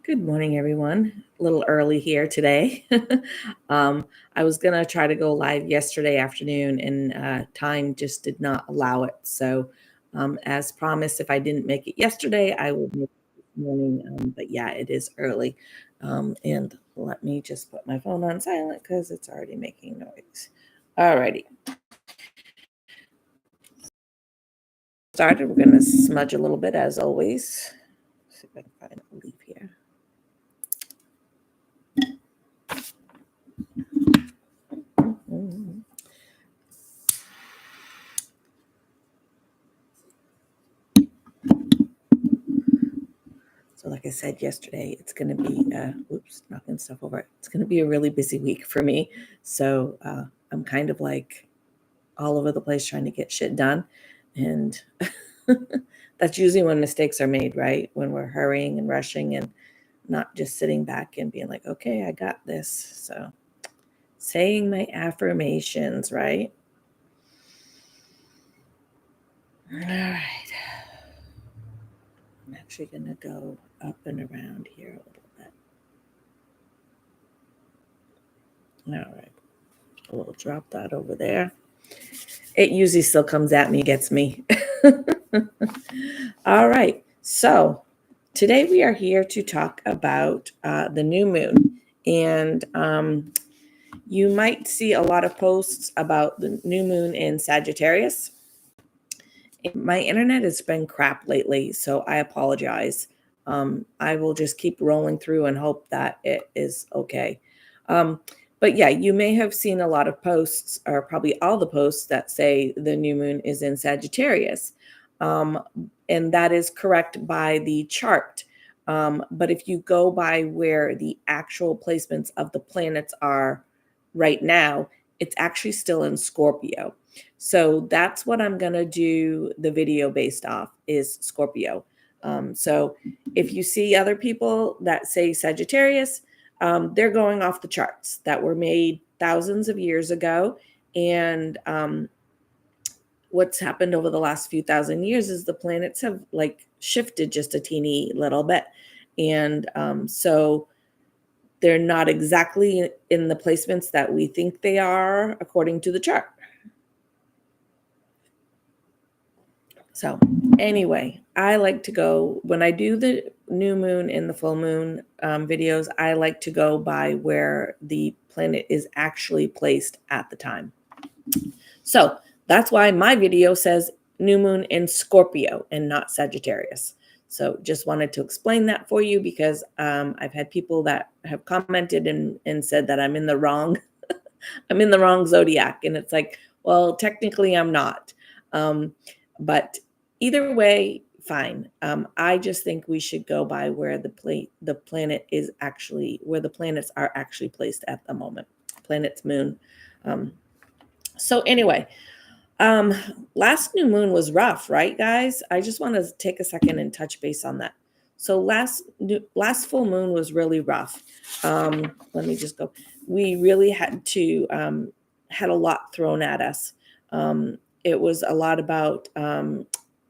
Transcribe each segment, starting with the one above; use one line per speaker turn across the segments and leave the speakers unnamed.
Good morning, everyone. A little early here today. um, I was going to try to go live yesterday afternoon, and time just did not allow it. So, as promised, if I didn't make it yesterday, I will make it this morning. But yeah, it is early. And let me just put my phone on silent because it's already making noise. Alrighty, started. We're going to smudge a little bit as always. See if I can find a leaf here. Mm-hmm. So like I said yesterday, it's going to be, knocking stuff over. It's going to be a really busy week for me. So I'm kind of like all over the place trying to get shit done. And that's usually when mistakes are made, right? When we're hurrying and rushing and not just sitting back and being like, okay, I got this. So saying my affirmations, right? All right. I'm actually going to go up and around here a little bit. All right. We'll drop that over there. It usually still comes at me, gets me. All right. So today we are here to talk about the new moon. And you might see a lot of posts about the new moon in Sagittarius. My internet has been crap lately, so I apologize. I will just keep rolling through and hope that it is okay. But yeah, you may have seen a lot of posts, or probably all the posts that say the new moon is in Sagittarius. Um, and that is correct by the chart. But if you go by where the actual placements of the planets are right now, it's actually still in Scorpio. So that's what I'm going to do the video based off is Scorpio. So if you see other people that say Sagittarius, they're going off the charts that were made thousands of years ago. And what's happened over the last few thousand years is the planets have like shifted just a teeny little bit. And so they're not exactly in the placements that we think they are according to the chart. So anyway, I like to go, when I do the new moon and the full moon videos, I like to go by where the planet is actually placed at the time. So that's why my video says new moon in Scorpio and not Sagittarius. So just wanted to explain that for you because I've had people that have commented and said that I'm in the wrong, I'm in the wrong zodiac. And it's like, well, technically I'm not. But either way, fine. I just think we should go by where the planet is actually, where the planets are actually placed at the moment. Planet's moon. So anyway, last new moon was rough, right, guys? I just want to take a second and touch base on that. So last full moon was really rough. Let me just go. We really had a lot thrown at us. It was a lot about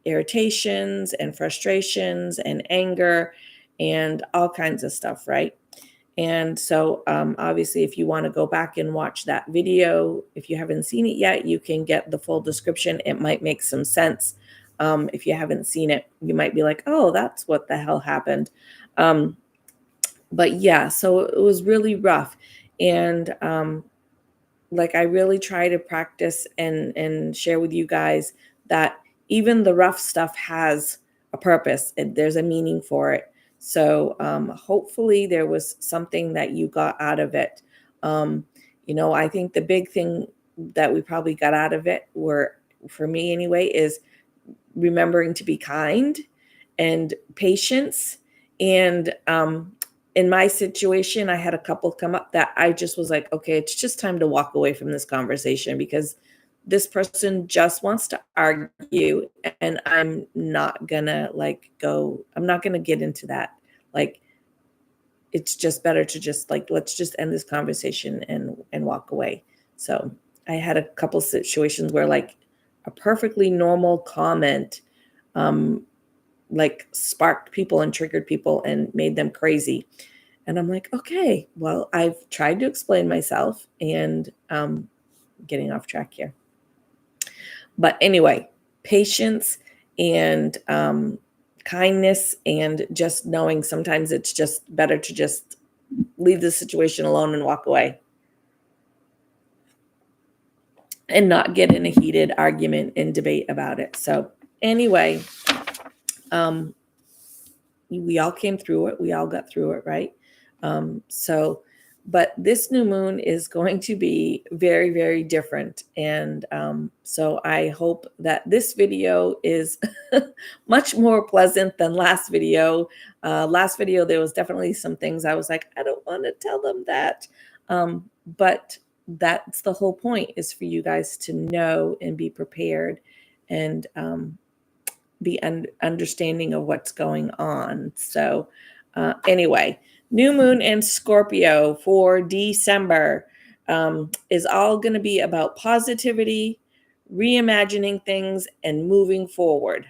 irritations and frustrations and anger and all kinds of stuff, right? And so obviously, if you want to go back and watch that video, if you haven't seen it yet, you can get the full description. It might make some sense. If you haven't seen it, you might be like, oh, that's what the hell happened. But yeah, so it was really rough. And like I really try to practice and share with you guys that even the rough stuff has a purpose and there's a meaning for it. So hopefully there was something that you got out of it. I think the big thing that we probably got out of it for me anyway, is remembering to be kind and patience. And in my situation, I had a couple come up that I just was like, okay, it's just time to walk away from this conversation because this person just wants to argue and I'm not gonna I'm not gonna get into that. Like, it's just better to just let's just end this conversation and walk away. So I had a couple situations where like a perfectly normal comment like sparked people and triggered people and made them crazy. And I'm like, okay, well, I've tried to explain myself, and getting off track here. But anyway, patience and kindness, and just knowing sometimes it's just better to just leave the situation alone and walk away and not get in a heated argument and debate about it. So anyway, we all came through it. We all got through it, right? But this new moon is going to be very, very different. And so I hope that this video is much more pleasant than last video. Last video, there was definitely some things I was like, I don't want to tell them that. But that's the whole point, is for you guys to know and be prepared and be understanding of what's going on. So anyway, new moon in Scorpio for December is all going to be about positivity, reimagining things, and moving forward.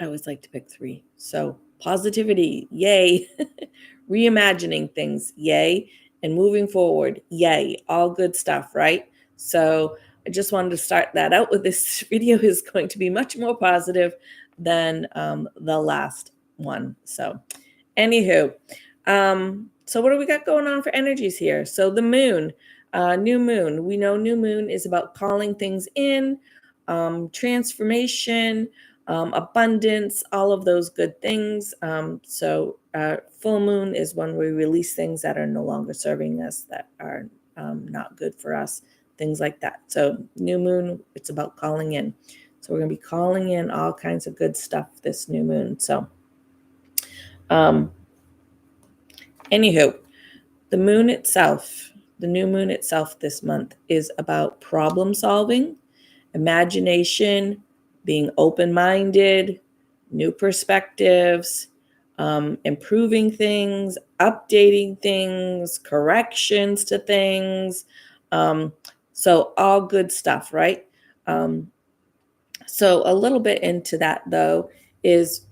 I always like to pick 3. So positivity, yay. Reimagining things, yay. And moving forward, yay. All good stuff, right? So I just wanted to start that out with this video is going to be much more positive than the last one. So anywho, so what do we got going on for energies here? So the moon, new moon. We know new moon is about calling things in, transformation, abundance, all of those good things. So full moon is when we release things that are no longer serving us, that are not good for us, things like that. So new moon, it's about calling in. So we're going to be calling in all kinds of good stuff this new moon. So anywho, the moon itself, the new moon itself this month is about problem solving, imagination, being open-minded, new perspectives, improving things, updating things, corrections to things. So all good stuff, right? So a little bit into that, though, is,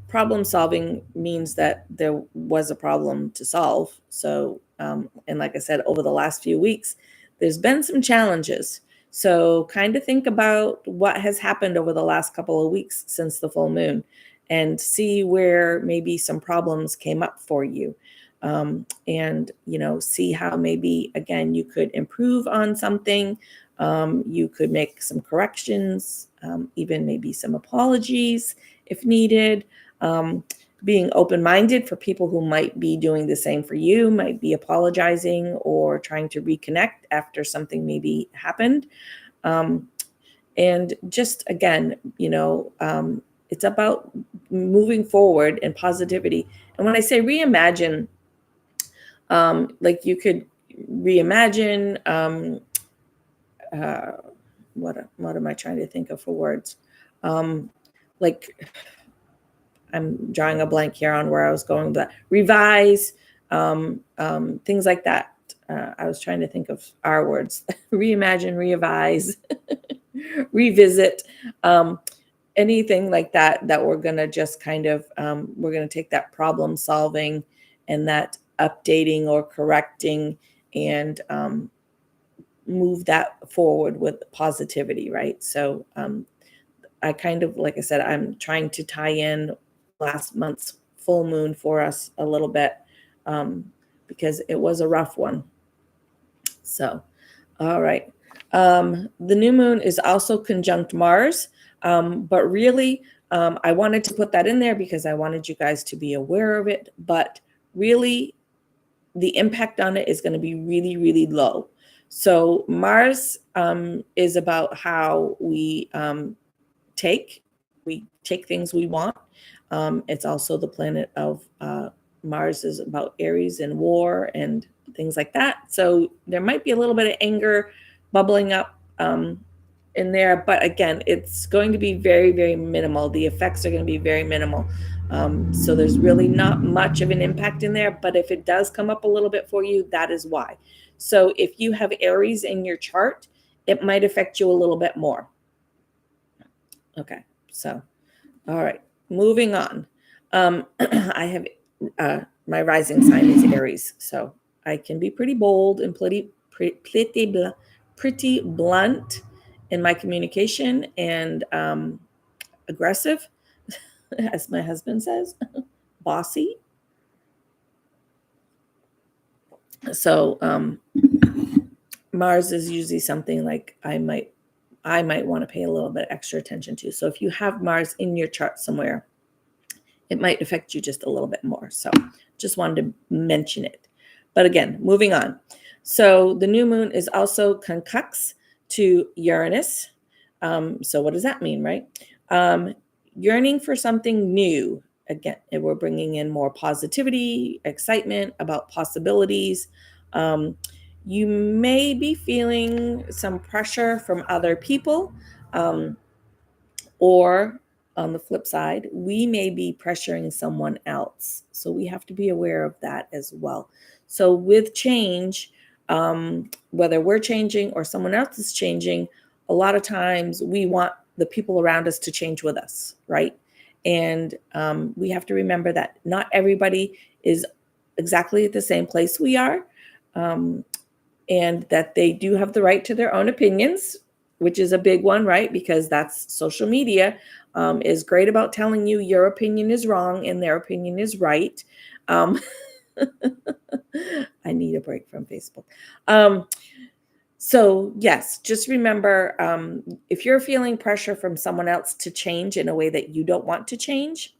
problem solving means that there was a problem to solve. So, and like I said, over the last few weeks, there's been some challenges. So kind of think about what has happened over the last couple of weeks since the full moon, and see where maybe some problems came up for you. And, see how maybe, again, you could improve on something. You could make some corrections, even maybe some apologies if needed. Being open-minded for people who might be doing the same for you, might be apologizing or trying to reconnect after something maybe happened. And just, again, it's about moving forward and positivity. And when I say reimagine, like you could reimagine, what am I trying to think of for words? Like, I'm drawing a blank here on where I was going with that. Revise, things like that. I was trying to think of our words. Reimagine, revise, revisit, anything like that we're going to just kind of, we're going to take that problem solving and that updating or correcting and move that forward with positivity, right? So I kind of, like I said, I'm trying to tie in last month's full moon for us a little bit, because it was a rough one. So, all right. The new moon is also conjunct Mars, but really, I wanted to put that in there because I wanted you guys to be aware of it, but really the impact on it is going to be really, really low. So Mars is about how we take things we want. It's also the planet of Mars is about Aries and war and things like that. So there might be a little bit of anger bubbling up in there, but again, it's going to be very, very minimal. The effects are going to be very minimal. So there's really not much of an impact in there, but if it does come up a little bit for you, that is why. So if you have Aries in your chart, it might affect you a little bit more. Okay, so, all right. moving on. I have my rising sign is Aries, so I can be pretty bold and pretty blunt in my communication and aggressive, as my husband says, bossy. So Mars is usually something like I might want to pay a little bit extra attention to. So if you have Mars in your chart somewhere, it might affect you just a little bit more. So just wanted to mention it. But again, moving on. So the new moon is also conjunct to Uranus. So what does that mean, right? Yearning for something new. Again, we're bringing in more positivity, excitement about possibilities. You may be feeling some pressure from other people, or on the flip side, we may be pressuring someone else. So we have to be aware of that as well. So with change, whether we're changing or someone else is changing, a lot of times we want the people around us to change with us, right? And we have to remember that not everybody is exactly at the same place we are, and that they do have the right to their own opinions, which is a big one, right? Because that's social media is great about telling you your opinion is wrong and their opinion is right. I need a break from Facebook. So yes, just remember, if you're feeling pressure from someone else to change in a way that you don't want to change,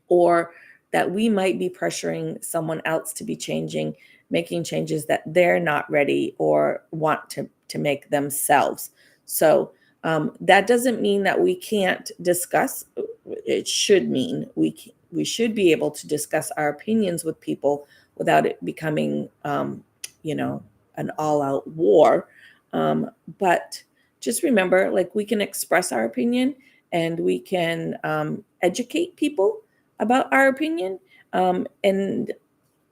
or that we might be pressuring someone else to be changing, making changes that they're not ready or want to make themselves. So that doesn't mean that we can't discuss. It should mean we should be able to discuss our opinions with people without it becoming, an all-out war. But just remember, like, we can express our opinion and we can educate people about our opinion. And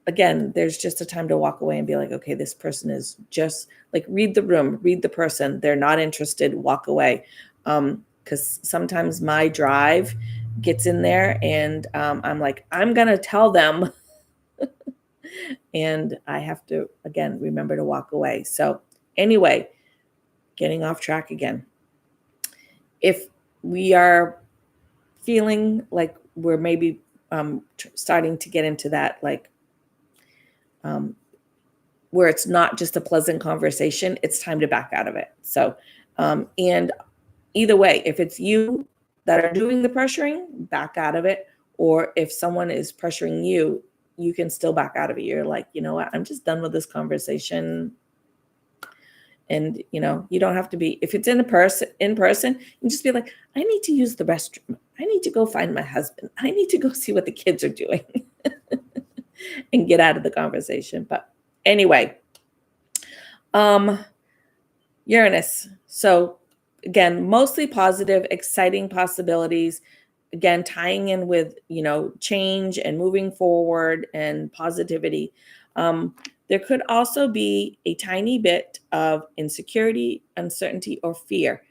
again, there's just a time to walk away and be like, okay, this person is just like, read the room, read the person. They're not interested, walk away. Because sometimes my drive gets in there and I'm like, I'm going to tell them. And I have to, again, remember to walk away. So anyway, getting off track again. If we are feeling like we're maybe starting to get into that, like, where it's not just a pleasant conversation, it's time to back out of it. So, and either way, if it's you that are doing the pressuring, back out of it. Or if someone is pressuring you, you can still back out of it. You're like, you know what, I'm just done with this conversation. And, you don't have to be, if it's in person, you just be like, I need to use the restroom. I need to go find my husband. I need to go see what the kids are doing and get out of the conversation. But anyway, Uranus. So again, mostly positive, exciting possibilities. Again, tying in with, change and moving forward and positivity. There could also be a tiny bit of insecurity, uncertainty, or fear.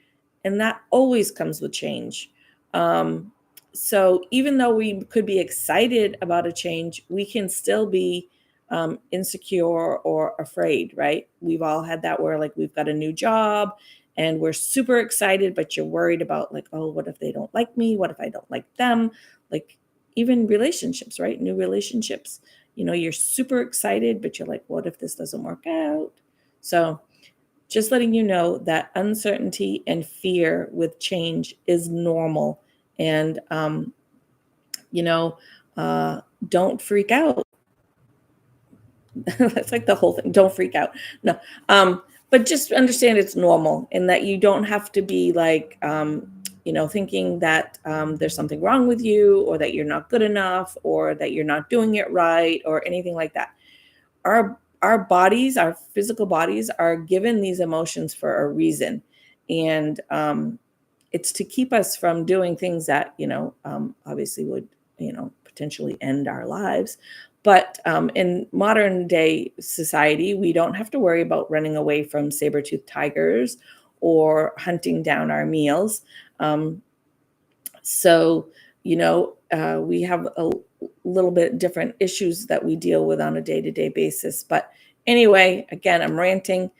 And that always comes with change. So even though we could be excited about a change, we can still be insecure or afraid, right? We've all had that where, like, we've got a new job and we're super excited, but you're worried about, like, oh, what if they don't like me? What if I don't like them? Like, even relationships, right? New relationships. You're super excited, but you're like, what if this doesn't work out? So just letting you know that uncertainty and fear with change is normal. And, don't freak out. That's like the whole thing. Don't freak out. No. But just understand it's normal, and that you don't have to be like, thinking that there's something wrong with you, or that you're not good enough, or that you're not doing it right, or anything like that. Our bodies, our physical bodies, are given these emotions for a reason. And it's to keep us from doing things that, obviously would, potentially end our lives. But in modern day society, we don't have to worry about running away from saber-toothed tigers or hunting down our meals. So we have a little bit different issues that we deal with on a day-to-day basis. But anyway, again, I'm ranting.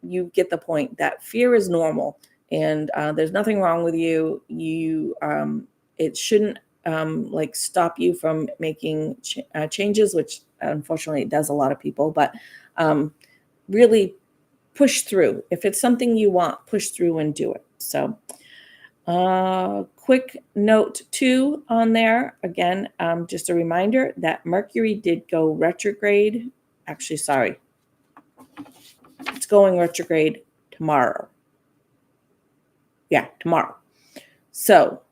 You get the point that fear is normal, and there's nothing wrong with you. It shouldn't like stop you from making changes, which unfortunately it does a lot of people. But really push through. If it's something you want, push through and do it. So quick note too on there, again, just a reminder that Mercury did go retrograde. Actually, sorry, it's going retrograde tomorrow. Yeah, tomorrow. So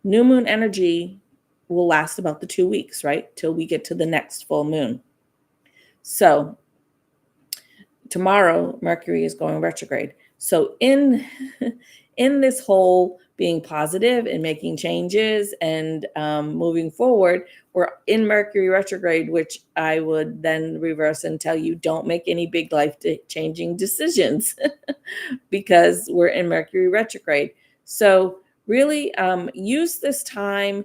new moon energy will last about the 2 weeks, right? Till we get to the next full moon. So tomorrow, Mercury is going retrograde. So in this whole being positive and making changes and moving forward, we're in Mercury retrograde, which I would then reverse and tell you don't make any big life-changing decisions because we're in Mercury retrograde. So really use this time,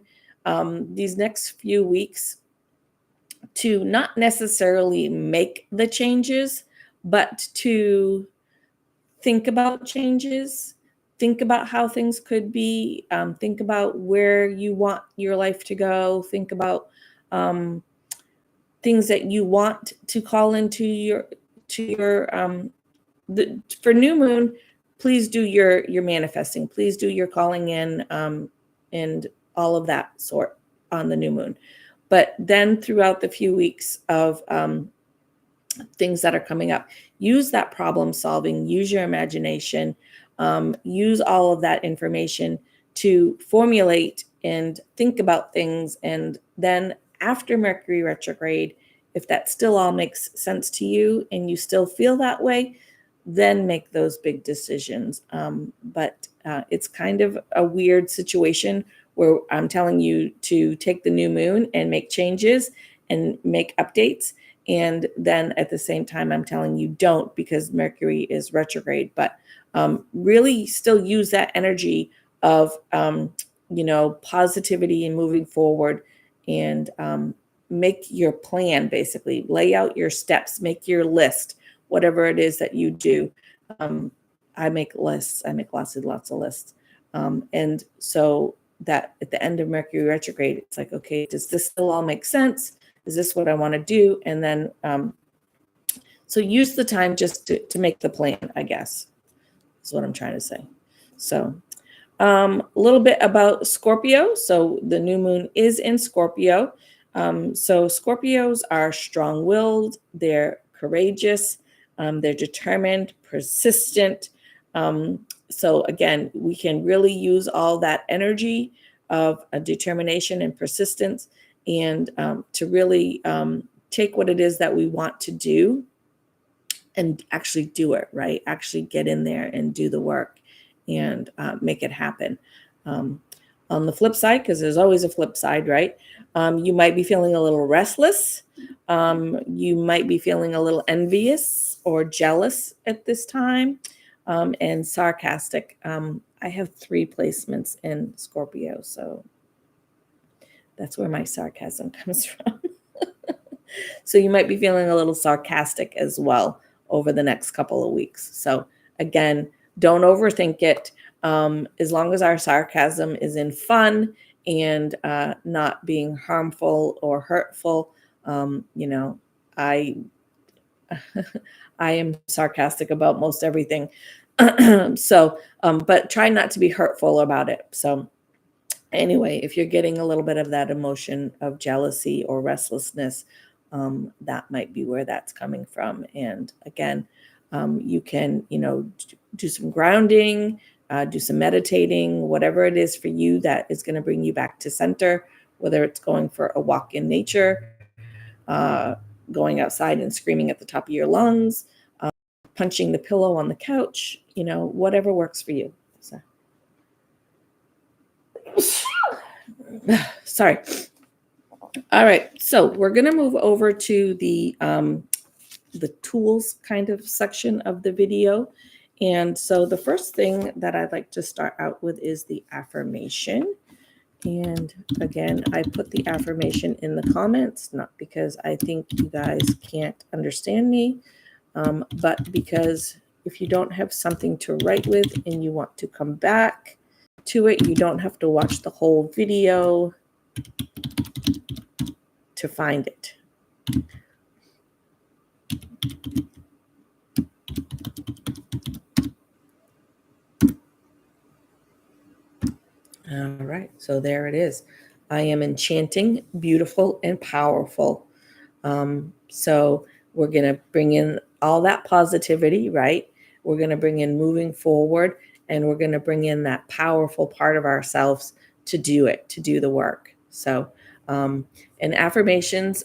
these next few weeks, to not necessarily make the changes, but to think about changes, think about how things could be, think about where you want your life to go, think about things that you want to call into your for new moon. Please do your manifesting, please do your calling in, and all of that sort on the new moon. But then throughout the few weeks of things that are coming up, use that problem solving, use your imagination, use all of that information to formulate and think about things. And then after Mercury retrograde, if that still all makes sense to you and you still feel that way, then make those big decisions. But it's kind of a weird situation where I'm telling you to take the new moon and make changes and make updates. And then at the same time, I'm telling you don't, because Mercury is retrograde. But really still use that energy of, positivity and moving forward, and make your plan, basically. Lay out your steps, make your list, whatever it is that you do. I make lists. I make lots of lists. And so that at the end of Mercury retrograde, it's like, okay, does this still all make sense? Is this what I want to do? And then, so use the time just to make the plan, I guess, is what I'm trying to say. So a little bit about Scorpio. So the new moon is in Scorpio. So Scorpios are strong-willed, they're courageous, they're determined, persistent. So again, we can really use all that energy of determination and persistence, and to really take what it is that we want to do and actually do it, right? Actually get in there and do the work and make it happen. On the flip side, because there's always a flip side, right? You might be feeling a little restless. You might be feeling a little envious or jealous at this time, and sarcastic. I have 3 placements in Scorpio, so that's where my sarcasm comes from. So you might be feeling a little sarcastic as well over the next couple of weeks. So again, don't overthink it. As long as our sarcasm is in fun and not being harmful or hurtful, I am sarcastic about most everything. So, but try not to be hurtful about it. So anyway, if you're getting a little bit of that emotion of jealousy or restlessness, that might be where that's coming from. And again, you can, do some grounding, do some meditating, whatever it is for you that is going to bring you back to center, whether it's going for a walk in nature, going outside and screaming at the top of your lungs, punching the pillow on the couch, whatever works for you. So. Sorry. All right, so we're going to move over to the tools kind of section of the video. And so the first thing that I'd like to start out with is the affirmation. And again, I put the affirmation in the comments, not because I think you guys can't understand me, but because if you don't have something to write with and you want to come back to it, you don't have to watch the whole video to find it. All right, so there it is. I am enchanting, beautiful, and powerful. So we're going to bring in all that positivity, right? We're going to bring in moving forward, and we're going to bring in that powerful part of ourselves to do it, to do the work. So, and affirmations,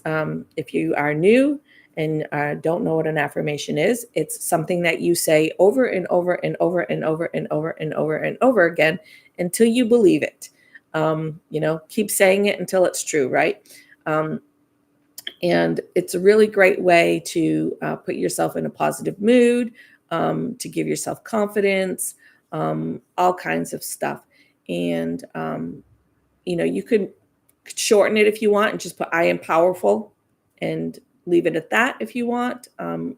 if you are new and don't know what an affirmation is, it's something that you say over and over and over and over and over and over and over again until you believe it. Keep saying it until it's true, right? And it's a really great way to put yourself in a positive mood, to give yourself confidence, all kinds of stuff. And, you could shorten it if you want and just put I am powerful and leave it at that if you want.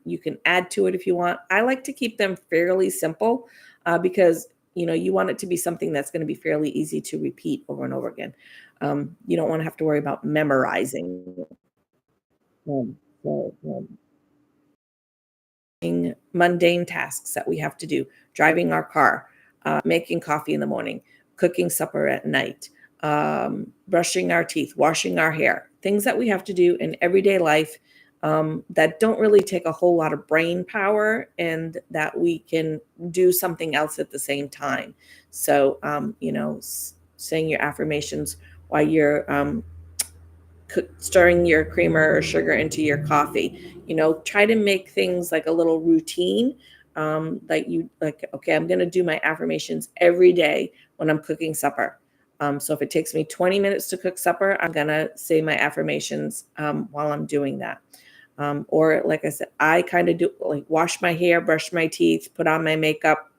You can add to it if you want. I like to keep them fairly simple because, you want it to be something that's going to be fairly easy to repeat over and over again. You don't want to have to worry about memorizing so, mundane tasks that we have to do, driving our car, making coffee in the morning, cooking supper at night, brushing our teeth, washing our hair, things that we have to do in everyday life that don't really take a whole lot of brain power and that we can do something else at the same time. So, saying your affirmations while you're stirring your creamer or sugar into your coffee. Try to make things like a little routine. Okay, I'm going to do my affirmations every day when I'm cooking supper. So if it takes me 20 minutes to cook supper, I'm going to say my affirmations while I'm doing that. Or like I said, I kind of do like wash my hair, brush my teeth, put on my makeup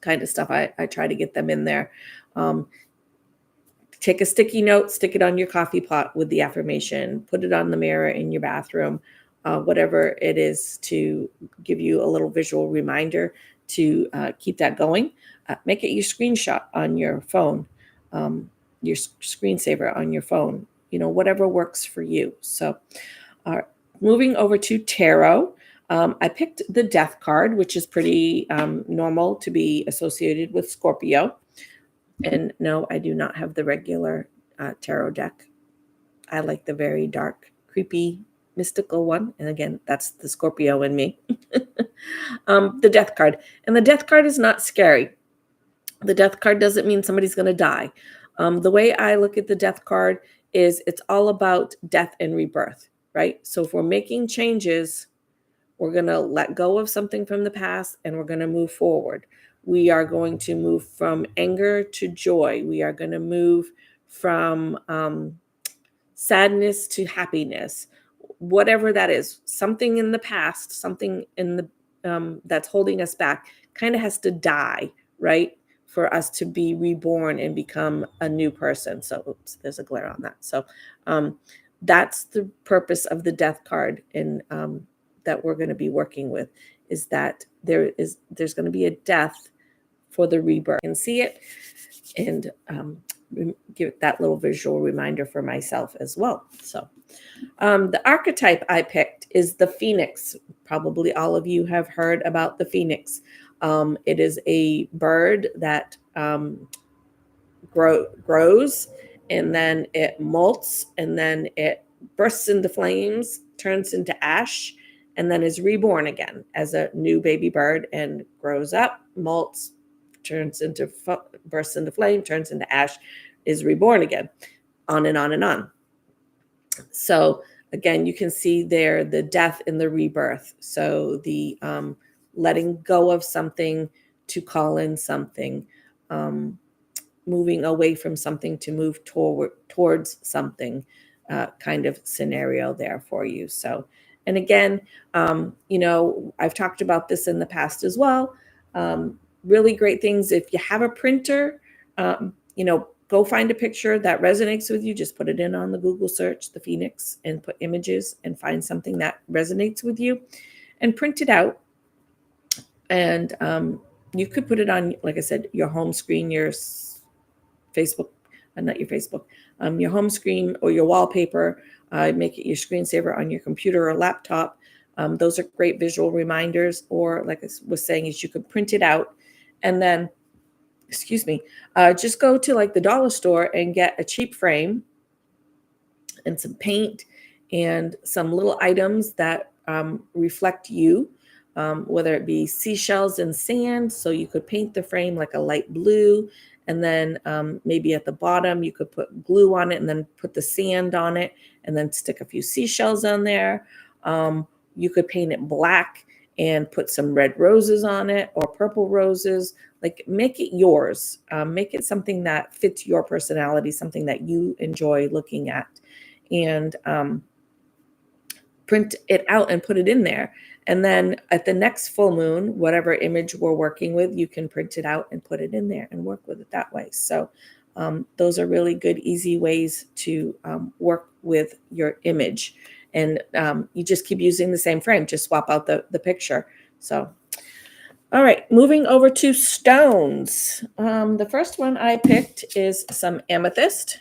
kind of stuff. I try to get them in there. Take a sticky note, stick it on your coffee pot with the affirmation, put it on the mirror in your bathroom, whatever it is to give you a little visual reminder to keep that going. Make it your screenshot on your phone, your screensaver on your phone, whatever works for you. So moving over to tarot. I picked the death card, which is pretty normal to be associated with Scorpio. And no, I do not have the regular tarot deck. I like the very dark, creepy, mystical one. And again, that's the Scorpio in me. The death card. And the death card is not scary. The death card doesn't mean somebody's going to die. The way I look at the death card is it's all about death and rebirth, right? So if we're making changes, we're going to let go of something from the past and we're going to move forward. We are going to move from anger to joy. We are going to move from sadness to happiness, whatever that is. Something in the past, something in the that's holding us back kind of has to die, right? For us to be reborn and become a new person. So, oops, there's a glare on that. So that's the purpose of the death card and that we're going to be working with is that there's going to be a death for the rebirth. And see it and give that little visual reminder for myself as well. So the archetype I picked is the phoenix. Probably all of you have heard about the phoenix. It is a bird that grows and then it molts and then it bursts into flames, turns into ash, and then is reborn again as a new baby bird and grows up, molts, bursts into flame, turns into ash, is reborn again, on and on and on. So again, you can see there the death and the rebirth. So the letting go of something to call in something, moving away from something to move towards something kind of scenario there for you. So, and again, I've talked about this in the past as well. Really great things. If you have a printer, go find a picture that resonates with you. Just put it in on the Google search, the Phoenix, and put images and find something that resonates with you and print it out. And you could put it on, like I said, your home screen, your Facebook, not your Facebook, your home screen or your wallpaper. Make it your screensaver on your computer or laptop. Those are great visual reminders. Or like I was saying, is you could print it out and then, excuse me, just go to like the dollar store and get a cheap frame and some paint and some little items that reflect you, whether it be seashells and sand. So you could paint the frame like a light blue, and then maybe at the bottom you could put glue on it and then put the sand on it and then stick a few seashells on there. You could paint it black and put some red roses on it or purple roses. Like, make it yours. Make it something that fits your personality, something that you enjoy looking at. And print it out and put it in there. And then at the next full moon, whatever image we're working with, you can print it out and put it in there and work with it that way. So those are really good, easy ways to work with your image. And you just keep using the same frame, just swap out the picture. So, all right, moving over to stones. The first one I picked is some amethyst.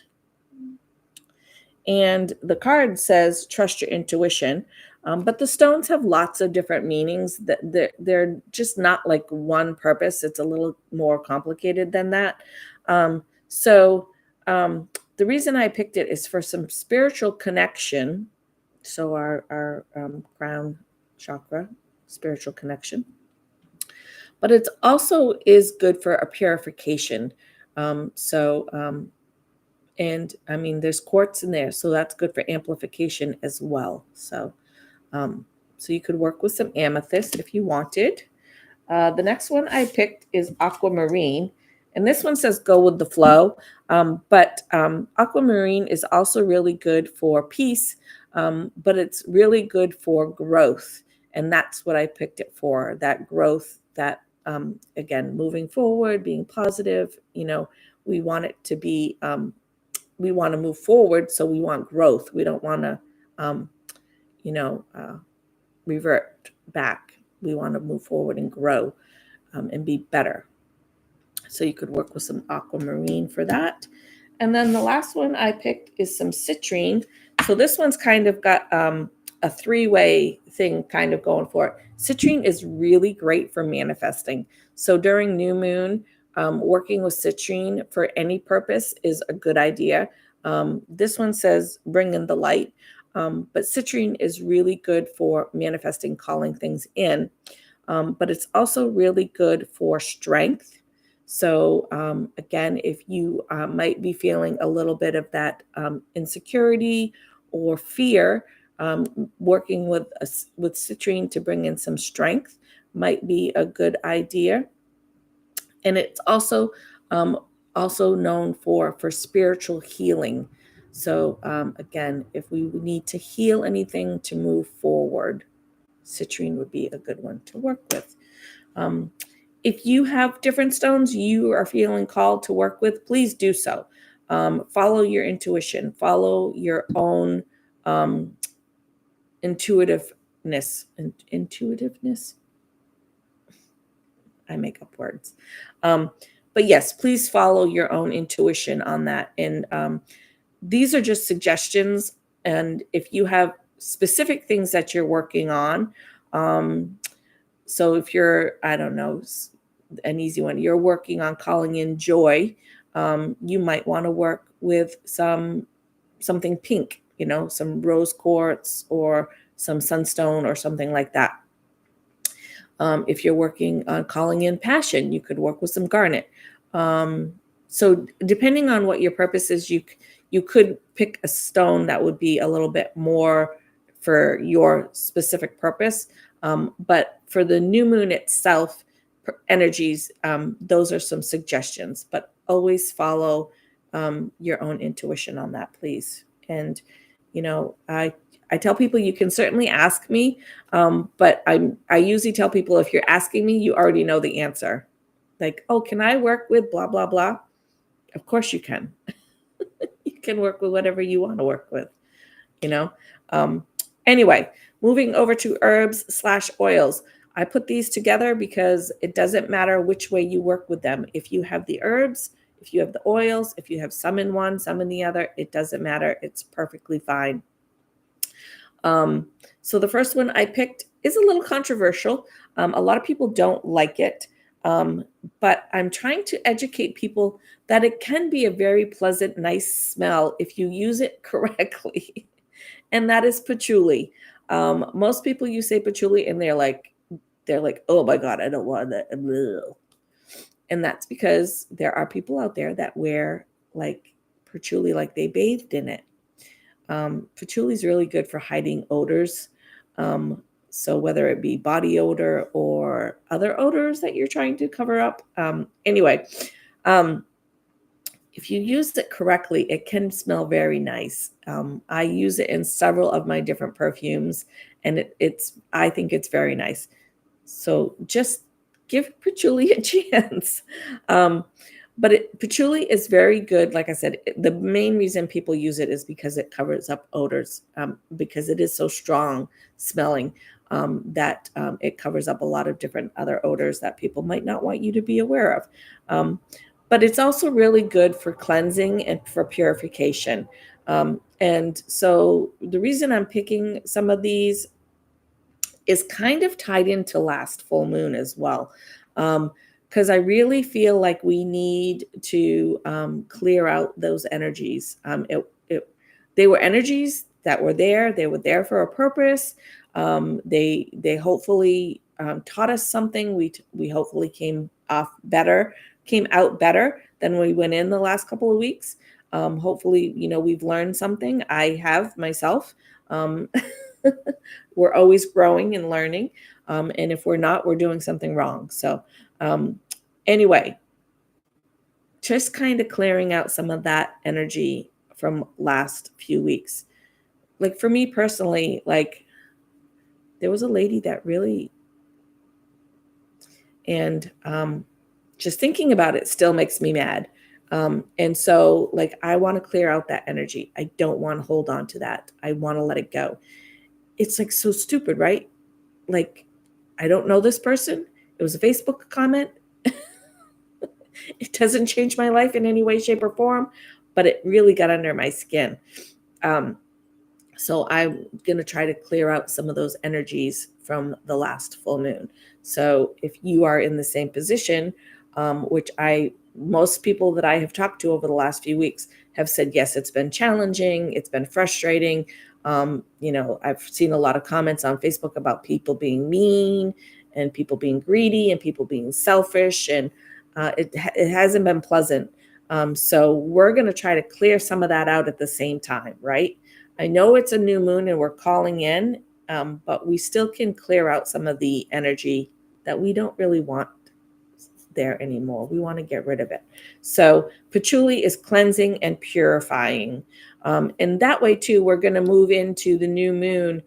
And the card says, trust your intuition. But the stones have lots of different meanings. They're just not like one purpose. It's a little more complicated than that. So the reason I picked it is for some spiritual connection. So our crown chakra, spiritual connection. But it also is good for a purification. And I mean, there's quartz in there, so that's good for amplification as well. So you could work with some amethyst if you wanted. The next one I picked is aquamarine. And this one says go with the flow. But aquamarine is also really good for peace, but it's really good for growth. And that's what I picked it for, that growth, that, again, moving forward, being positive. We want it to be, we want to move forward. So we want growth. We don't want to, revert back. We want to move forward and grow and be better. So you could work with some aquamarine for that. And then the last one I picked is some citrine. So this one's kind of got a three-way thing kind of going for it. Citrine is really great for manifesting. So during new moon, working with citrine for any purpose is a good idea. This one says bring in the light. But citrine is really good for manifesting, calling things in. But it's also really good for strength. So again, if you might be feeling a little bit of that insecurity or fear, working with citrine to bring in some strength might be a good idea. And it's also known for spiritual healing. So again, if we need to heal anything to move forward, citrine would be a good one to work with. If you have different stones you are feeling called to work with, please do so. Follow your intuition, follow your own intuitiveness. I make up words. But yes, please follow your own intuition on that. And these are just suggestions. And if you have specific things that you're working on, so if you're, I don't know, an easy one, you're working on calling in joy, you might want to work with something pink, some rose quartz or some sunstone or something like that. If you're working on calling in passion, you could work with some garnet. So depending on what your purpose is, you could pick a stone that would be a little bit more for your specific purpose. But for the new moon itself, energies, those are some suggestions, but always follow your own intuition on that, please. And, I tell people you can certainly ask me, but I usually tell people if you're asking me, you already know the answer. Like, oh, can I work with blah, blah, blah? Of course you can. You can work with whatever you want to work with, you know? Um, anyway, moving over to herbs/oils. I put these together because it doesn't matter which way you work with them. If you have the herbs, if you have the oils, if you have some in one, some in the other, it doesn't matter. It's perfectly fine. So the first one I picked is a little controversial. A lot of people don't like it, but I'm trying to educate people that it can be a very pleasant, nice smell if you use it correctly, and that is patchouli. Most people you say patchouli, and they're like, oh my god, I don't want that. Ugh. And that's because there are people out there that wear like patchouli like they bathed in it. Patchouli is really good for hiding odors. So whether it be body odor or other odors that you're trying to cover up. Anyway, if you use it correctly, it can smell very nice. I use it in several of my different perfumes, and I think it's very nice. So just give patchouli a chance. But patchouli is very good. Like I said, the main reason people use it is because it covers up odors, because it is so strong smelling that it covers up a lot of different other odors that people might not want you to be aware of. But it's also really good for cleansing and for purification. And so the reason I'm picking some of these is kind of tied into last full moon as well. Because I really feel like we need to clear out those energies. They were energies that were there. They were there for a purpose. They hopefully taught us something. We hopefully came out better than we went in the last couple of weeks. Hopefully, we've learned something. I have myself. We're always growing and learning. And if we're not, we're doing something wrong. So anyway, just kind of clearing out some of that energy from last few weeks. Like for me personally, like there was a lady that really, and just thinking about it still makes me mad. And so like, I want to clear out that energy. I don't want to hold on to that. I want to let it go. It's like so stupid, right? Like, I don't know this person. It was a Facebook comment. It doesn't change my life in any way, shape, or form, but it really got under my skin. So I'm going to try to clear out some of those energies from the last full moon. So if you are in the same position, which most people that I have talked to over the last few weeks have said, yes, it's been challenging. It's been frustrating. I've seen a lot of comments on Facebook about people being mean and people being greedy and people being selfish. And it hasn't been pleasant. So we're going to try to clear some of that out at the same time, right? I know it's a new moon and we're calling in, but we still can clear out some of the energy that we don't really want there anymore. We want to get rid of it. So patchouli is cleansing and purifying. And that way too, we're going to move into the new moon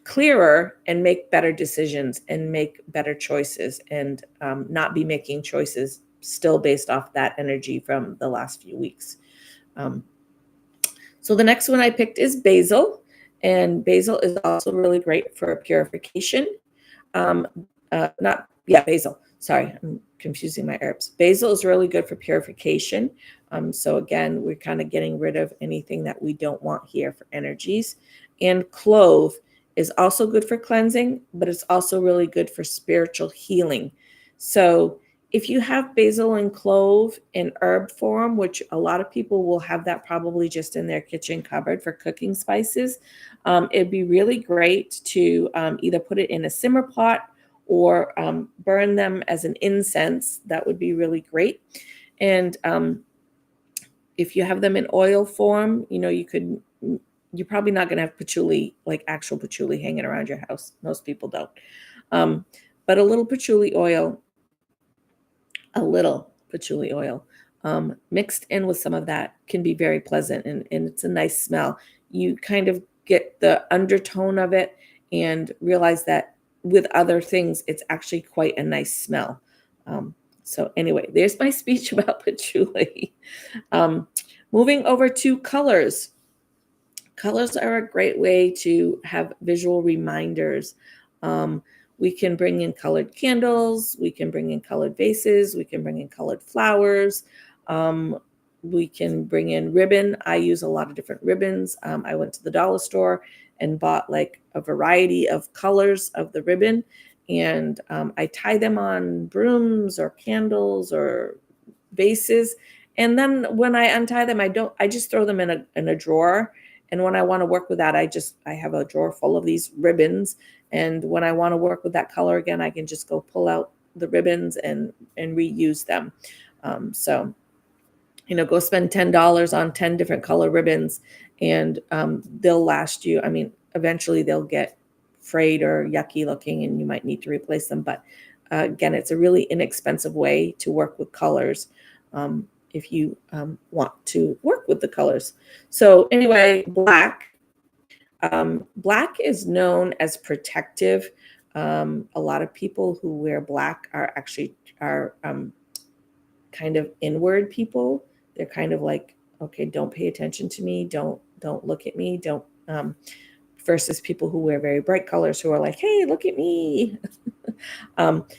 clearer and make better decisions and make better choices and not be making choices still based off that energy from the last few weeks. So the next one I picked is basil, and basil is also really great for purification. Basil. Sorry, I'm confusing my herbs. Basil is really good for purification. So again, we're kind of getting rid of anything that we don't want here for energies. And clove is also good for cleansing, but it's also really good for spiritual healing. So if you have basil and clove in herb form, which a lot of people will have that probably just in their kitchen cupboard for cooking spices, it'd be really great to either put it in a simmer pot or burn them as an incense. That would be really great. And if you have them in oil form, you're probably not going to have patchouli, like actual patchouli hanging around your house. Most people don't. But a little patchouli oil mixed in with some of that can be very pleasant, and it's a nice smell. You kind of get the undertone of it and realize that with other things, it's actually quite a nice smell. So anyway, there's my speech about patchouli. Um, moving over to colors. Colors are a great way to have visual reminders. Um, we can bring in colored candles, we can bring in colored vases, we can bring in colored flowers, um, we can bring in ribbon. I use a lot of different ribbons. I went to the dollar store and bought like a variety of colors of the ribbon, and I tie them on brooms or candles or vases. And then when I untie them, I just throw them in a drawer. And when I want to work with that, I have a drawer full of these ribbons. And when I want to work with that color again, I can just go pull out the ribbons and reuse them. So, go spend $10 on 10 different color ribbons, and they'll last you. I mean, eventually they'll get frayed or yucky looking, and you might need to replace them. But again, it's a really inexpensive way to work with colors. If you want to work with the colors. So anyway, black. Black is known as protective. A lot of people who wear black are kind of inward people. They're kind of like, okay, don't pay attention to me. Don't look at me. Don't versus people who wear very bright colors who are like, hey, look at me.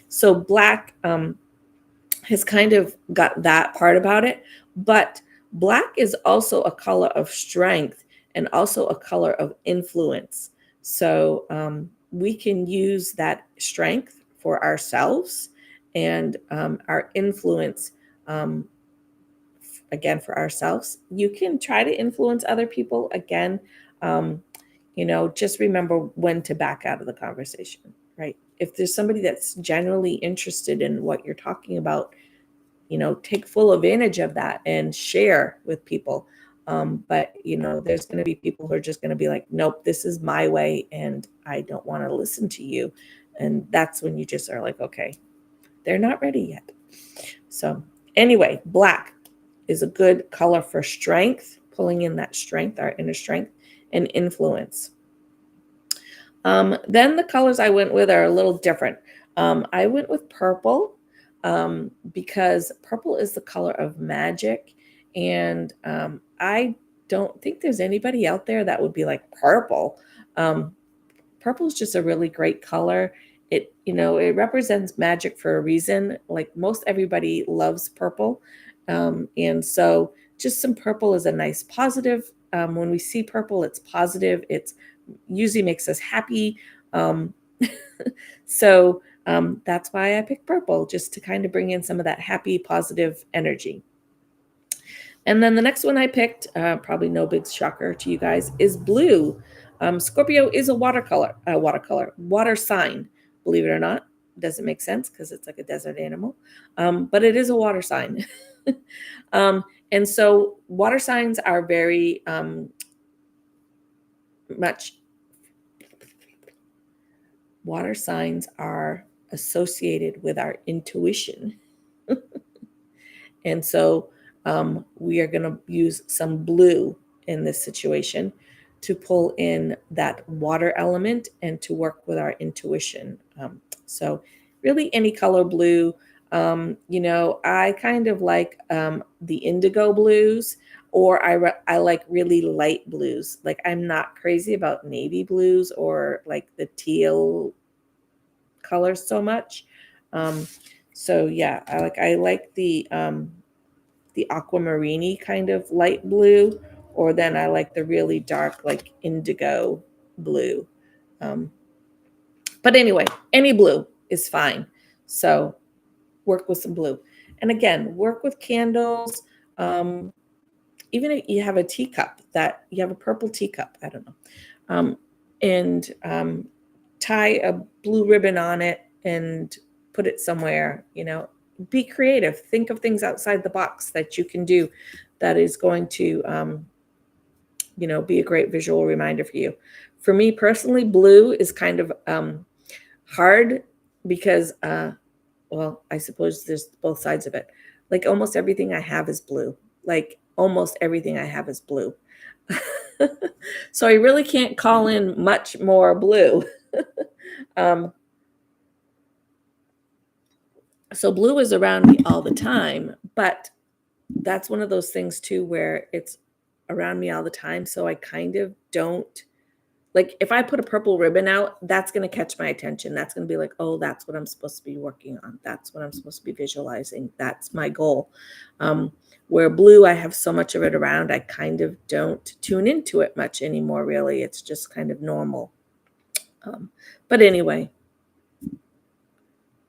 So black has kind of got that part about it, but black is also a color of strength and also a color of influence. So we can use that strength for ourselves and our influence, again, for ourselves. You can try to influence other people again. Just remember when to back out of the conversation, right? If there's somebody that's generally interested in what you're talking about, take full advantage of that and share with people. But there's going to be people who are just going to be like, nope, this is my way and I don't want to listen to you. And that's when you just are like, okay, they're not ready yet. So anyway, black is a good color for strength, pulling in that strength, our inner strength, and influence. Then the colors I went with are a little different. I went with purple because purple is the color of magic. And I don't think there's anybody out there that would be like purple. Purple is just a really great color. It represents magic for a reason. Like most everybody loves purple. And so just some purple is a nice positive. When we see purple, it's positive. It's usually makes us happy. So that's why I picked purple, just to kind of bring in some of that happy, positive energy. And then the next one I picked, probably no big shocker to you guys, is blue. Scorpio is a water sign, believe it or not. Doesn't make sense because it's like a desert animal, but it is a water sign. And so water signs are very water signs are associated with our intuition. And so we are going to use some blue in this situation to pull in that water element and to work with our intuition. So really any color blue. I kind of like the indigo blues, or I like really light blues. Like I'm not crazy about navy blues or like the teal colors so much. So yeah, I like the aquamarine kind of light blue, or then I like the really dark, like indigo blue. But anyway, any blue is fine. So work with some blue. And again, work with candles. Even if you have a teacup that you have a purple teacup, I don't know. And tie a blue ribbon on it and put it somewhere, be creative. Think of things outside the box that you can do that is going to, be a great visual reminder for you. For me personally, blue is kind of hard because, well, I suppose there's both sides of it. Like almost everything I have is blue. Like almost everything I have is blue. So I really can't call in much more blue. So blue is around me all the time, but that's one of those things too where it's around me all the time. So I kind of don't like if I put a purple ribbon out, that's going to catch my attention. That's going to be like, oh, that's what I'm supposed to be working on. That's what I'm supposed to be visualizing. That's my goal. Um, where blue, I have so much of it around, I kind of don't tune into it much anymore, really. It's just kind of normal. But anyway,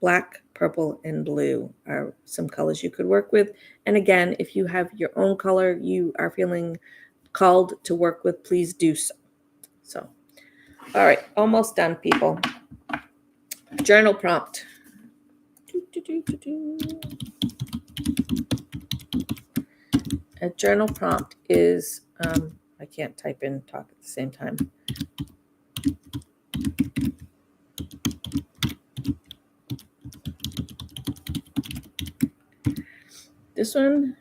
black, purple, and blue are some colors you could work with. And again, if you have your own color you are feeling called to work with, please do so. So, all right, almost done, people. Journal prompt. A journal prompt is, I can't type and talk at the same time. This one,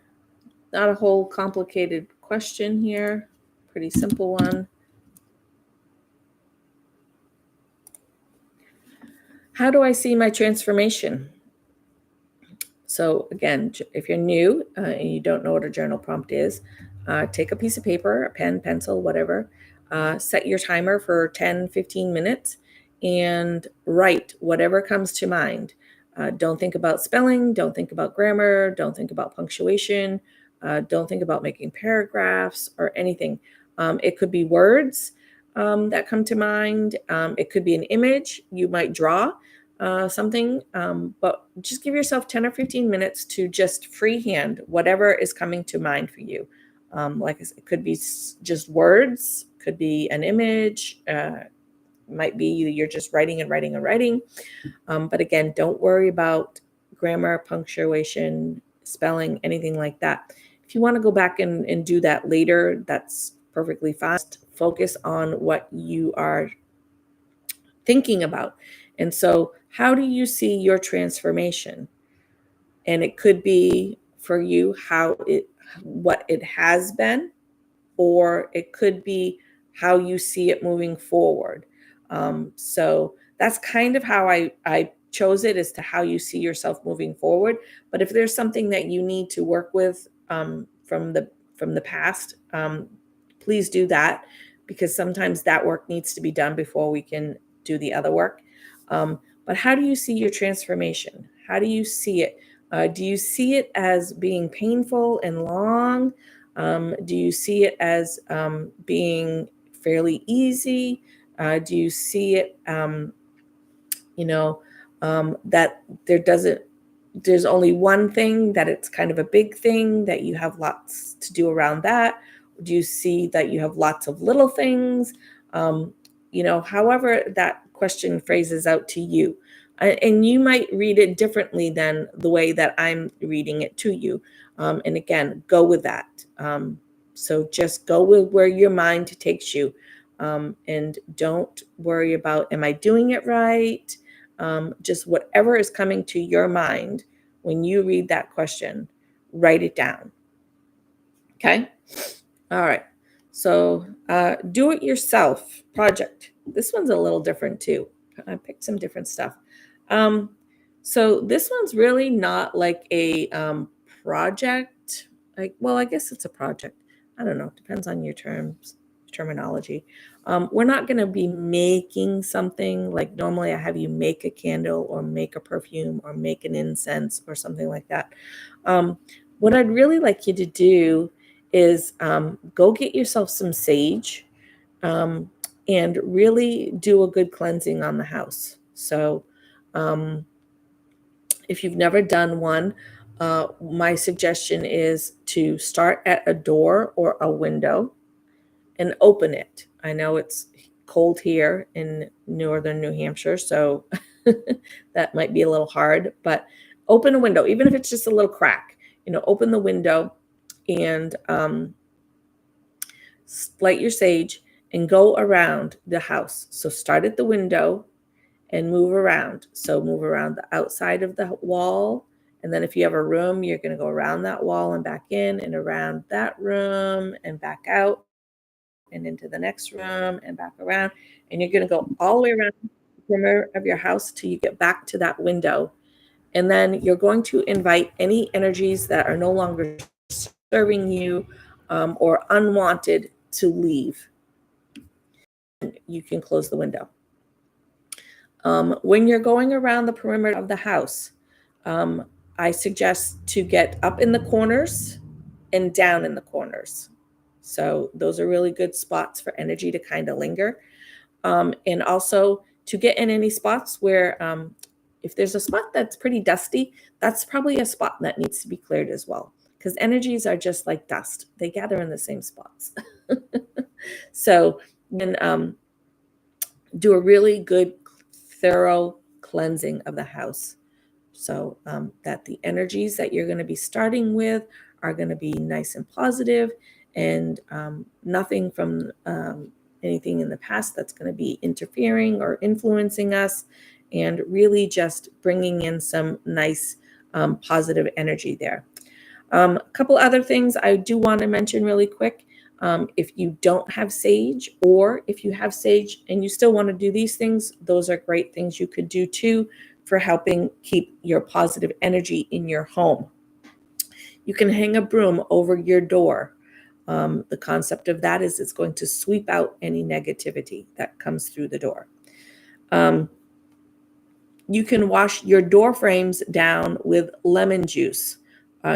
not a whole complicated question here, pretty simple one. How do I see my transformation? So again, if you're new and you don't know what a journal prompt is, take a piece of paper, a pen, pencil, whatever, set your timer for 10, 15 minutes and write whatever comes to mind. Don't think about spelling, don't think about grammar, don't think about punctuation, don't think about making paragraphs or anything. It could be words that come to mind. It could be an image you might draw something, but just give yourself 10 or 15 minutes to just freehand whatever is coming to mind for you. Like I said, it could be just words, could be an image, might be you're just writing and writing and writing. But again, don't worry about grammar, punctuation, spelling, anything like that. If you want to go back and do that later, that's perfectly fine. Focus on what you are thinking about. And so, how do you see your transformation? And it could be for you what it has been, or it could be how you see it moving forward. So that's kind of how I chose it, as to how you see yourself moving forward. But if there's something that you need to work with from the past, please do that, because sometimes that work needs to be done before we can do the other work. But how do you see your transformation? How do you see it? Do you see it as being painful and long? Do you see it as being fairly easy? Do you see it, that there's only one thing, that it's kind of a big thing, that you have lots to do around that? Do you see that you have lots of little things? However that question phrases out to you. And you might read it differently than the way that I'm reading it to you. And again, go with that. So just go with where your mind takes you. And don't worry about, am I doing it right? Just whatever is coming to your mind when you read that question, write it down. Okay? All right. So, do it yourself project. This one's a little different too. I picked some different stuff. Um, so this one's really not like a project. Well, I guess it's a project. I don't know. Depends on your terminology. We're not going to be making something like normally I have you make a candle or make a perfume or make an incense or something like that. What I'd really like you to do is go get yourself some sage, and really do a good cleansing on the house. So if you've never done one, my suggestion is to start at a door or a window and open it. I know it's cold here in northern New Hampshire, so that might be a little hard, but open a window, even if it's just a little crack. Open the window and light your sage and go around the house. So start at the window and move around. So move around the outside of the wall. And then if you have a room, you're going to go around that wall and back in and around that room and back out and into the next room and back around. And you're going to go all the way around the perimeter of your house till you get back to that window. And then you're going to invite any energies that are no longer serving you or unwanted to leave. You can close the window. When you're going around the perimeter of the house, I suggest to get up in the corners and down in the corners. So those are really good spots for energy to kind of linger. And also to get in any spots where if there's a spot that's pretty dusty, that's probably a spot that needs to be cleared as well. Because energies are just like dust. They gather in the same spots. So then do a really good, thorough cleansing of the house. So that the energies that you're going to be starting with are going to be nice and positive, and nothing from anything in the past that's going to be interfering or influencing us, and really just bringing in some nice positive energy there. A couple other things I do want to mention really quick. If you don't have sage, or if you have sage and you still want to do these things, those are great things you could do too for helping keep your positive energy in your home. You can hang a broom over your door. The concept of that is it's going to sweep out any negativity that comes through the door. You can wash your door frames down with lemon juice.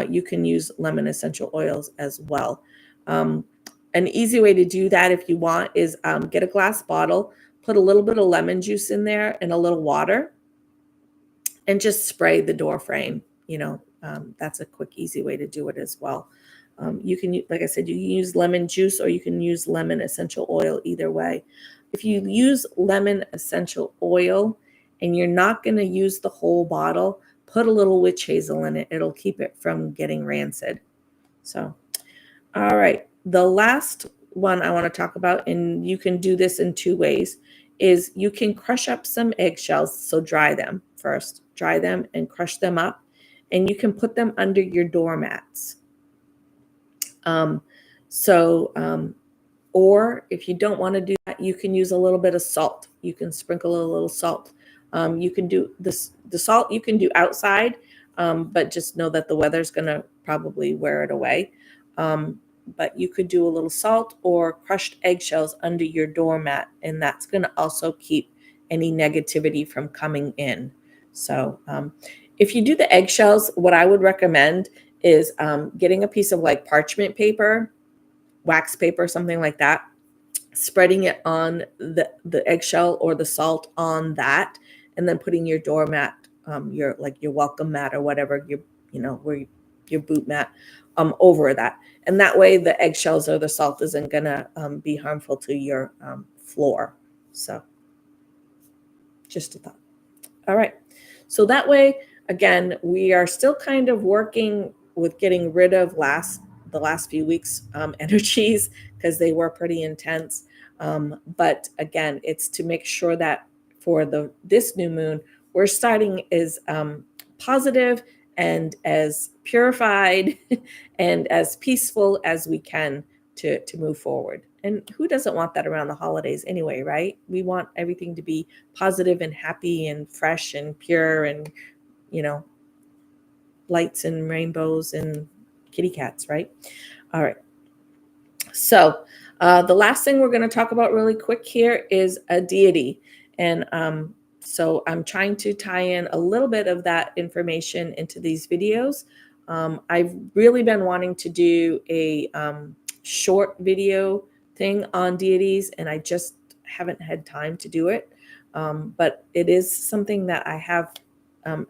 You can use lemon essential oils as well. An easy way to do that, if you want, is get a glass bottle, put a little bit of lemon juice in there and a little water, and just spray the door frame. That's a quick, easy way to do it as well. You can, like I said, you can use lemon juice or you can use lemon essential oil, either way. If you use lemon essential oil and you're not going to use the whole bottle, put a little witch hazel in it. It'll keep it from getting rancid. So, all right. The last one I want to talk about, and you can do this in two ways, is you can crush up some eggshells. So dry them first. Dry them and crush them up. And you can put them under your doormats. Or if you don't want to do that, you can use a little bit of salt. You can sprinkle a little salt. You can do this, the salt you can do outside, but just know that the weather's going to probably wear it away. But you could do a little salt or crushed eggshells under your doormat, and that's going to also keep any negativity from coming in. So if you do the eggshells, what I would recommend is getting a piece of like parchment paper, wax paper, something like that, spreading it on the eggshell or the salt on that, and then putting your doormat, your welcome mat or whatever, your boot mat, over that. And that way the eggshells or the salt isn't going to be harmful to your floor. So just a thought. All right. So that way, again, we are still kind of working with getting rid of the last few weeks energies, because they were pretty intense. But again, it's to make sure that for this new moon, we're starting as positive and as purified and as peaceful as we can to move forward. And who doesn't want that around the holidays anyway, right? We want everything to be positive and happy and fresh and pure and, lights and rainbows and kitty cats, right? All right. So the last thing we're going to talk about really quick here is a deity. And so I'm trying to tie in a little bit of that information into these videos. I've really been wanting to do a short video thing on deities, and I just haven't had time to do it. But it is something that I have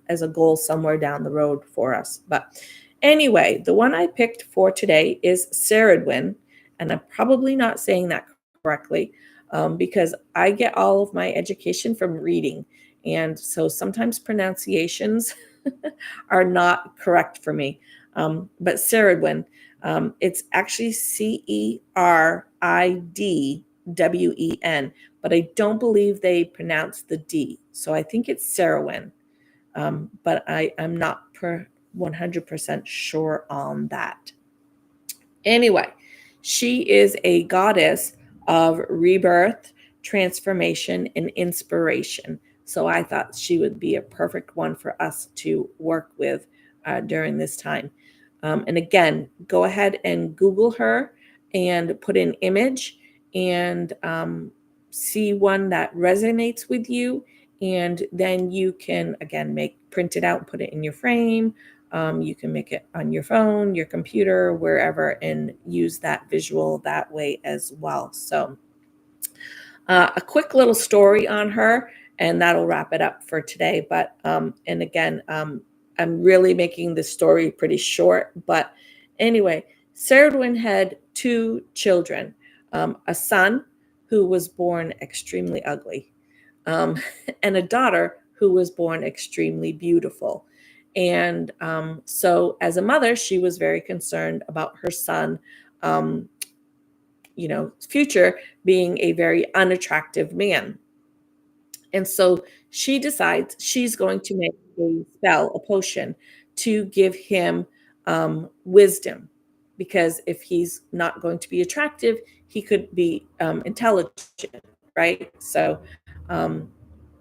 as a goal somewhere down the road for us. But anyway, the one I picked for today is Ceridwen, and I'm probably not saying that correctly because I get all of my education from reading. And so sometimes pronunciations are not correct for me. But Ceridwen, it's actually Ceridwen, but I don't believe they pronounce the D. So I think it's Ceridwen, but I'm not 100% sure on that. Anyway, she is a goddess of rebirth, transformation, and inspiration. So I thought she would be a perfect one for us to work with during this time. And again, go ahead and Google her and put an image and see one that resonates with you. And then you can, again, print it out and put it in your frame. You can make it on your phone, your computer, wherever, and use that visual that way as well. So a quick little story on her, and that'll wrap it up for today. But and again, I'm really making this story pretty short. But anyway, Ceridwen had two children, a son who was born extremely ugly, um, and a daughter who was born extremely beautiful. And so, as a mother, she was very concerned about her son. Um, future being a very unattractive man. And so she decides she's going to make a spell, a potion, to give him wisdom. Because if he's not going to be attractive, he could be intelligent, right? Um,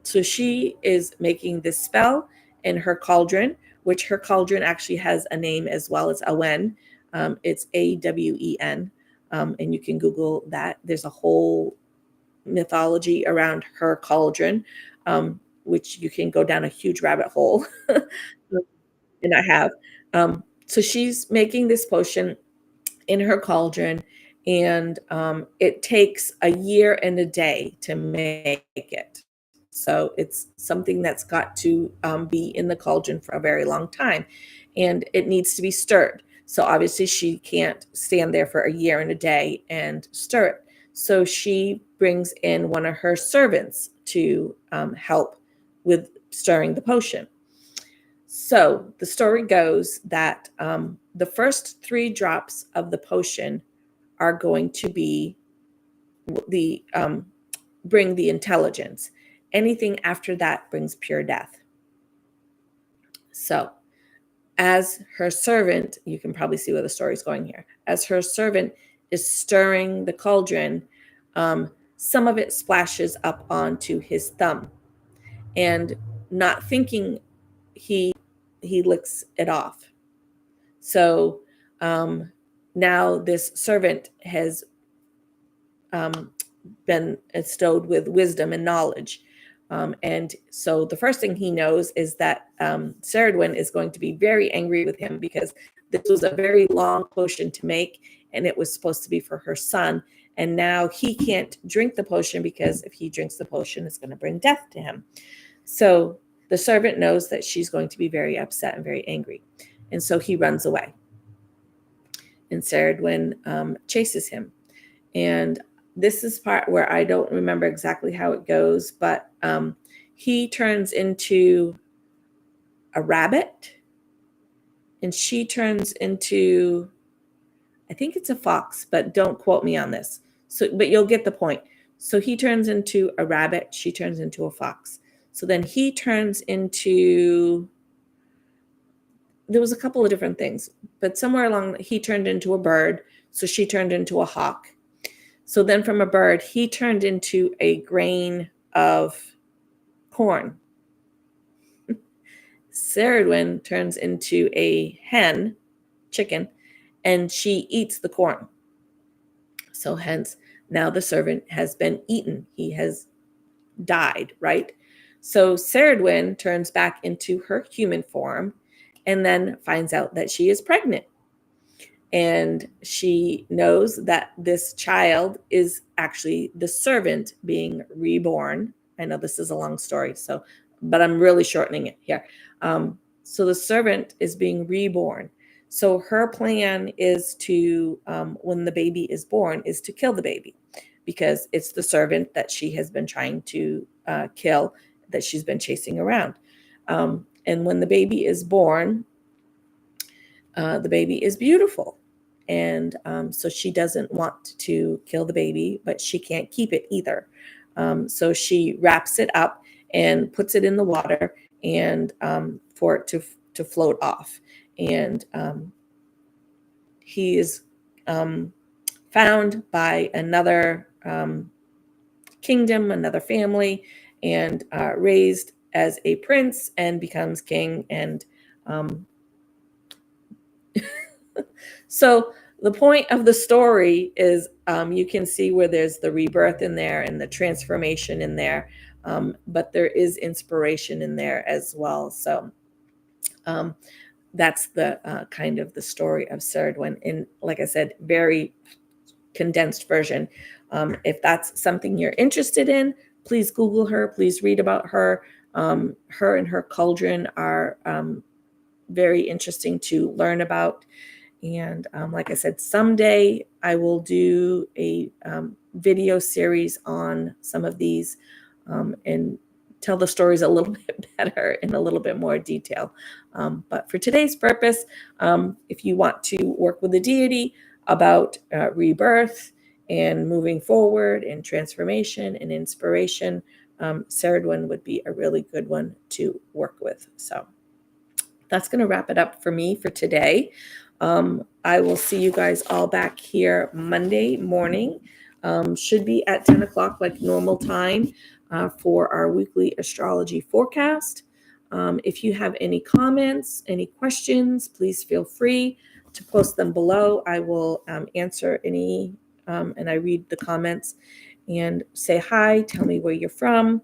so she is making this spell in her cauldron, which her cauldron actually has a name as well. It's Awen. It's Awen. And you can Google that. There's a whole mythology around her cauldron, which you can go down a huge rabbit hole. And I have. So she's making this potion in her cauldron, and it takes a year and a day to make it. So it's something that's got to be in the cauldron for a very long time, and it needs to be stirred. So obviously she can't stand there for a year and a day and stir it. So she brings in one of her servants to help with stirring the potion. So the story goes that the first 3 drops of the potion are going to be the bring the intelligence. Anything after that brings pure death. So as her servant, you can probably see where the story is going here. As her servant is stirring the cauldron, some of it splashes up onto his thumb, and not thinking, he licks it off. So now this servant has been bestowed with wisdom and knowledge. And so the first thing he knows is that Ceridwen is going to be very angry with him, because this was a very long potion to make, and it was supposed to be for her son. And now he can't drink the potion, because if he drinks the potion, it's going to bring death to him. So the servant knows that she's going to be very upset and very angry. And so he runs away. And Ceridwen chases him. And this is part where I don't remember exactly how it goes, but he turns into a rabbit, and she turns into, I think it's a fox, but don't quote me on this. So, but you'll get the point. So he turns into a rabbit, she turns into a fox. So then he turns into, there was a couple of different things, but somewhere along he turned into a bird, so she turned into a hawk. So then from a bird, he turned into a grain of corn. Ceridwen turns into a hen, chicken, and she eats the corn. So hence, now the servant has been eaten. He has died, right? So Ceridwen turns back into her human form, and then finds out that she is pregnant. And she knows that this child is actually the servant being reborn. I know this is a long story, but I'm really shortening it here. So the servant is being reborn. So her plan is to, when the baby is born, is to kill the baby, because it's the servant that she has been trying to kill, that she's been chasing around. And when the baby is born, the baby is beautiful. And so she doesn't want to kill the baby, but she can't keep it either. So she wraps it up and puts it in the water, and for it to float off. And he is found by another kingdom, another family, and raised as a prince and becomes king. And so the point of the story is you can see where there's the rebirth in there and the transformation in there, but there is inspiration in there as well. So that's the kind of the story of Ceridwen in, like I said, very condensed version. If that's something you're interested in, please Google her. Please read about her. Her and her cauldron are very interesting to learn about. And like I said, someday I will do a video series on some of these and tell the stories a little bit better in a little bit more detail. But for today's purpose, if you want to work with the deity about rebirth and moving forward and transformation and inspiration, Ceridwen would be a really good one to work with. So that's going to wrap it up for me for today. I will see you guys all back here Monday morning. Should be at 10 o'clock like normal time for our weekly astrology forecast. If you have any comments, any questions, please feel free to post them below. I will answer any, and I read the comments and say hi, tell me where you're from.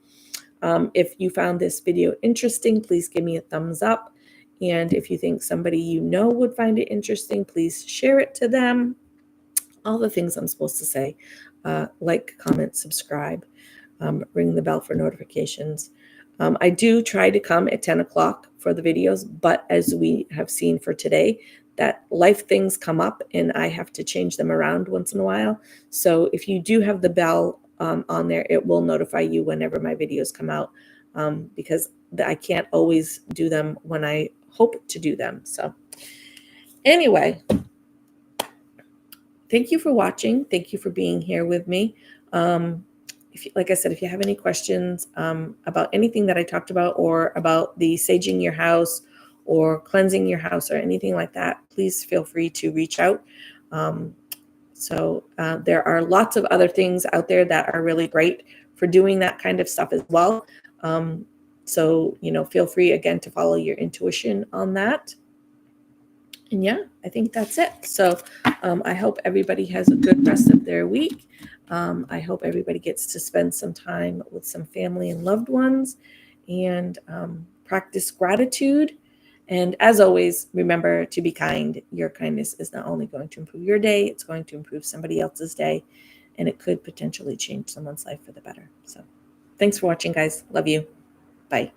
If you found this video interesting, please give me a thumbs up. And if you think somebody you know would find it interesting, please share it to them. All the things I'm supposed to say. Like, comment, subscribe, ring the bell for notifications. I do try to come at 10 o'clock for the videos, but as we have seen for today, that life things come up and I have to change them around once in a while. So if you do have the bell on there, it will notify you whenever my videos come out, because I can't always do them when I hope to do them. So anyway, thank you for watching. Thank you for being here with me. If you, like I said, if you have any questions about anything that I talked about, or about the saging your house or cleansing your house or anything like that, please feel free to reach out. There are lots of other things out there that are really great for doing that kind of stuff as well. So, feel free again to follow your intuition on that. And yeah, I think that's it. So I hope everybody has a good rest of their week. I hope everybody gets to spend some time with some family and loved ones, and practice gratitude. And as always, remember to be kind. Your kindness is not only going to improve your day, it's going to improve somebody else's day, and it could potentially change someone's life for the better. So thanks for watching, guys. Love you. Bye.